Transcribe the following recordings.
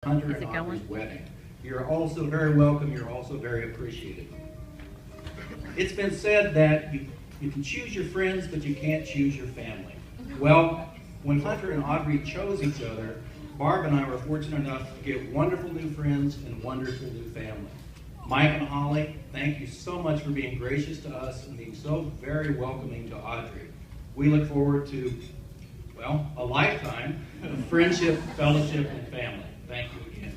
Hunter and Audrey's wedding. You're also very welcome. You're also very appreciated. It's been said that you can choose your friends, but you can't choose your family. Well, when Hunter and Audrey chose each other, Barb and I were fortunate enough to get wonderful new friends and wonderful new family. Mike and Holly, thank you so much for being gracious to us and being so very welcoming to Audrey. We look forward to, well, a lifetime of friendship, fellowship, and family. Thank you again.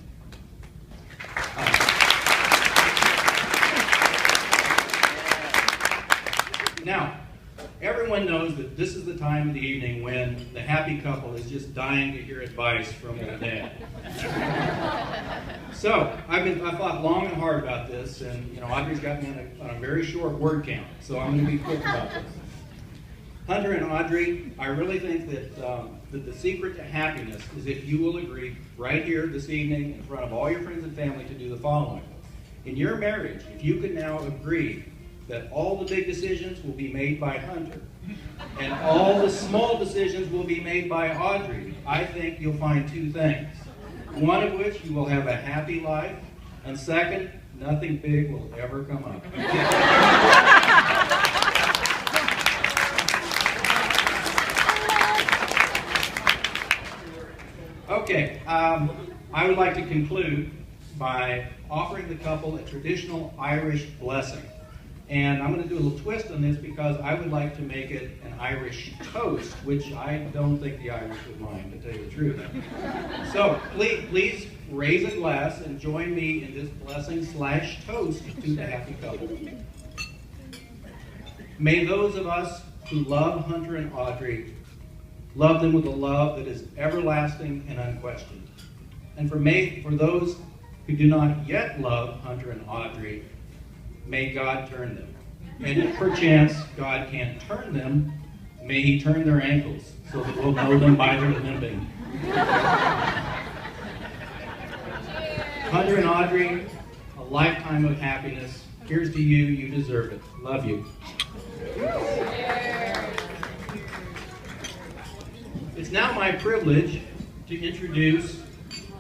Now, everyone knows that this is the time of the evening when the happy couple is just dying to hear advice from their dad. So, I thought long and hard about this, and Audrey's got me on a very short word count, so I'm going to be quick about this. Hunter and Audrey, I really think that the secret to happiness is if you will agree right here this evening in front of all your friends and family to do the following. In your marriage, if you can now agree that all the big decisions will be made by Hunter and all the small decisions will be made by Audrey, I think you'll find two things. One of which, you will have a happy life, and second, nothing big will ever come up. Okay, I would like to conclude by offering the couple a traditional Irish blessing. And I'm going to do a little twist on this because I would like to make it an Irish toast, which I don't think the Irish would mind, to tell you the truth. So please raise a glass and join me in this blessing/toast to the happy couple. May those of us who love Hunter and Audrey love them with a love that is everlasting and unquestioned. And for those who do not yet love Hunter and Audrey, may God turn them. And if perchance God can't turn them, may He turn their ankles so that we'll know them by their limping. Hunter and Audrey, a lifetime of happiness. Here's to you. You deserve it. Love you. It's now my privilege to introduce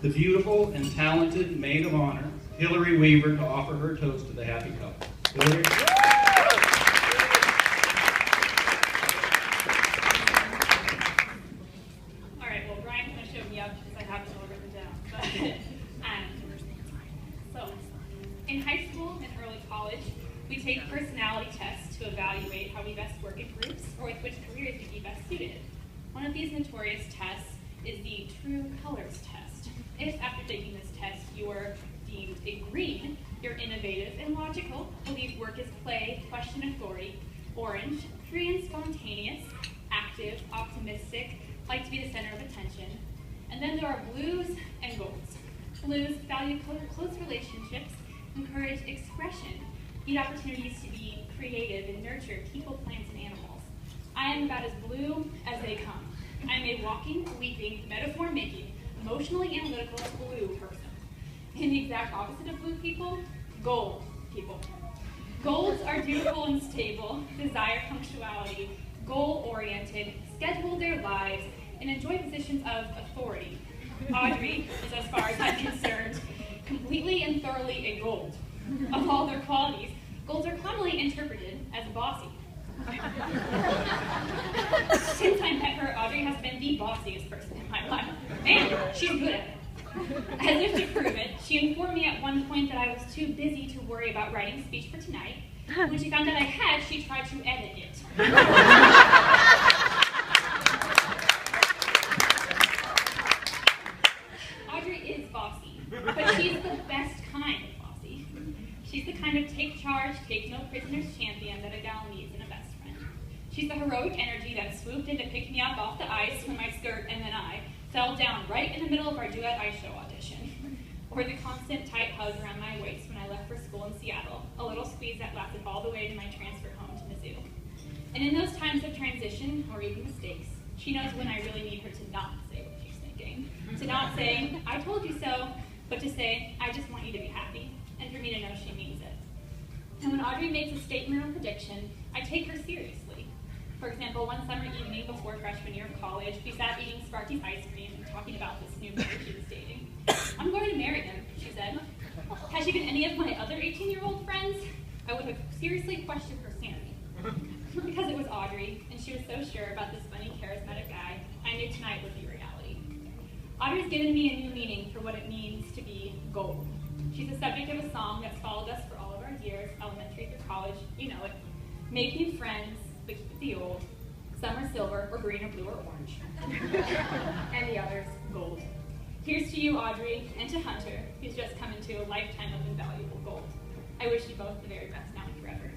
the beautiful and talented Maid of Honor, Hilary Weaver, to offer her toast to the happy couple. Hilary? All right, well, Brian kind of showed me up because I have it all written down. So, in high school and early college, we take personality tests to evaluate how we best work in groups or with which careers we'd be best suited. One of these notorious tests is the True Colors test. If after taking this test you're deemed a green, you're innovative and logical, believe work is play, question authority. Orange, free and spontaneous, active, optimistic, like to be the center of attention. And then there are blues and golds. Blues value close relationships, encourage expression, need opportunities to be creative and nurture people, plants, and animals. I am about as blue as they come. I'm a walking, weeping, metaphor-making, emotionally analytical blue person. And the exact opposite of blue people, gold people. Golds are dutiful and stable, desire punctuality, goal-oriented, schedule their lives, and enjoy positions of authority. Audrey is, as far as I'm concerned, completely and thoroughly a gold. Of all their qualities, golds are commonly interpreted as bossy. Since I met her, Audrey has been the bossiest person in my life, and she's good at it. As if to prove it, she informed me at one point that I was too busy to worry about writing a speech for tonight. When she found out I had, she tried to edit it. Audrey is bossy, but she's the best kind of bossy. She's the kind of take charge, take no prisoners champion that a gal needs in a best friend. She's the heroic energy that swooped in to pick me up off the ice when my skirt and then I fell down right in the middle of our duet ice show audition. Or the constant tight hug around my waist when I left for school in Seattle, a little squeeze that lasted all the way to my transfer home to Mizzou. And in those times of transition, or even mistakes, she knows when I really need her to not say what she's thinking. To not say, I told you so, but to say, I just want you to be happy, and for me to know she means it. And when Audrey makes a statement or prediction, I take her seriously. For example, one summer evening before freshman year of college, we sat eating Sparky's ice cream and talking about this new girl she was dating. I'm going any of my other 18-year-old friends, I would have seriously questioned her sanity. Because it was Audrey, and she was so sure about this funny, charismatic guy, I knew tonight would be reality. Audrey's given me a new meaning for what it means to be gold. She's the subject of a song that's followed us for all of our years, elementary through college, you know it. Make new friends, but keep the old. Some are silver, or green, or blue, or orange. And the others, gold. Here's to you, Audrey, and to Hunter, who's just come into a lifetime of invaluable gold. I wish you both the very best now and forever.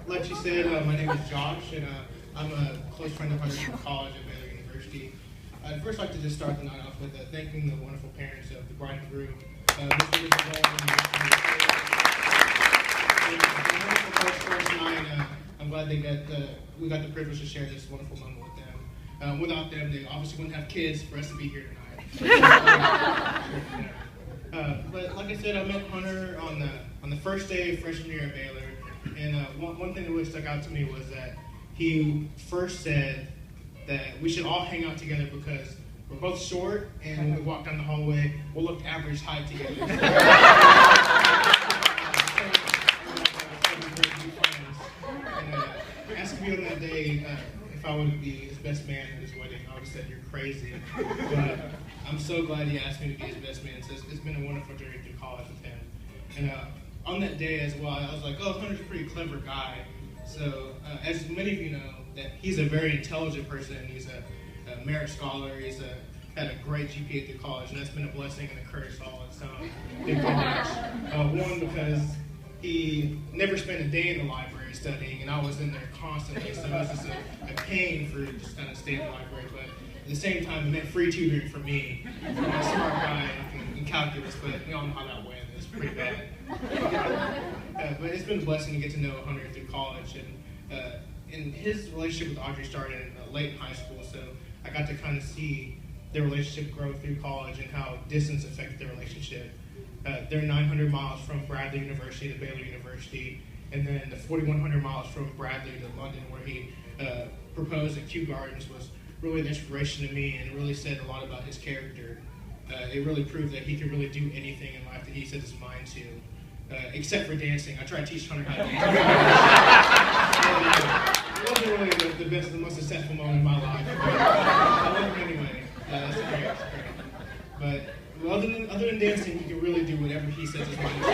Like she said, my name is Josh, and I'm a close friend of Hunter from college at Baylor University. I'd first like to just start the night off with thanking the wonderful parents of the bride and groom, Mr. Isabel and Mr. Tonight, I'm glad we got the privilege to share this wonderful moment with them. Without them, they obviously wouldn't have kids for us to be here tonight. But like I said, I met Hunter on the first day of freshman year at Baylor. And one thing that really stuck out to me was that he first said that we should all hang out together because we're both short, and when we walk down the hallway, we'll look average height together. And asked me on that day if I would be his best man at his wedding. I would have said, "You're crazy." But I'm so glad he asked me to be his best man. So it's been a wonderful journey through college with him. And on that day as well, I was like, oh, Hunter's a pretty clever guy. So as many of you know, that he's a very intelligent person. He's a merit scholar. He's had a great GPA through college, and that's been a blessing and a curse all its own. One, because he never spent a day in the library studying, and I was in there constantly, so it was just a pain for just kind of stay in the library. But at the same time, it meant free tutoring for me. I'm a smart guy in calculus, but we all know how that went. It's pretty bad. But it's been a blessing to get to know Hunter through college, and his relationship with Audrey started late in high school, so I got to kind of see their relationship grow through college and how distance affected their relationship. They're 900 miles from Bradley University to Baylor University, and then the 4,100 miles from Bradley to London, where he proposed at Kew Gardens, was really an inspiration to me, and it really said a lot about his character. It really proved that he could really do anything in life that he set his mind to, except for dancing. I tried to teach Hunter how to dance. It wasn't really the best, the most successful moment in my life. But I love him anyway. That's great. But other than dancing, he can really do whatever he sets his mind to.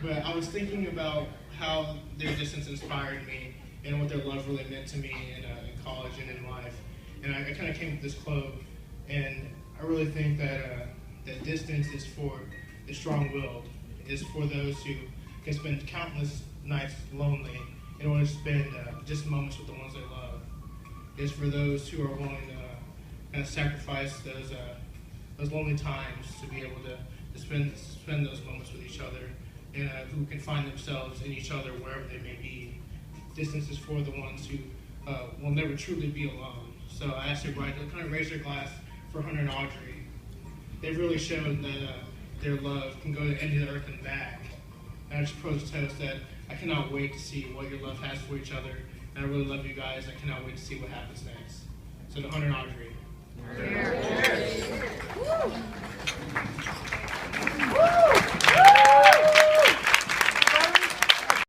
But I was thinking about how their distance inspired me and what their love really meant to me in college and in life. And I kind of came to this quote, and I really think that that distance is for the strong-willed, is for those who can spend countless nights lonely in order to spend just moments with the ones they love. Is for those who are willing to kind of sacrifice those lonely times to be able to spend those moments with each other, and who can find themselves in each other wherever they may be. Distance is for the ones who will never truly be alone. So I asked everybody to kind of raise their glass for Hunter and Audrey. They've really shown that their love can go to the end of the earth and back. And I just propose a toast that I cannot wait to see what your love has for each other. And I really love you guys. I cannot wait to see what happens next. So to Hunter and Audrey.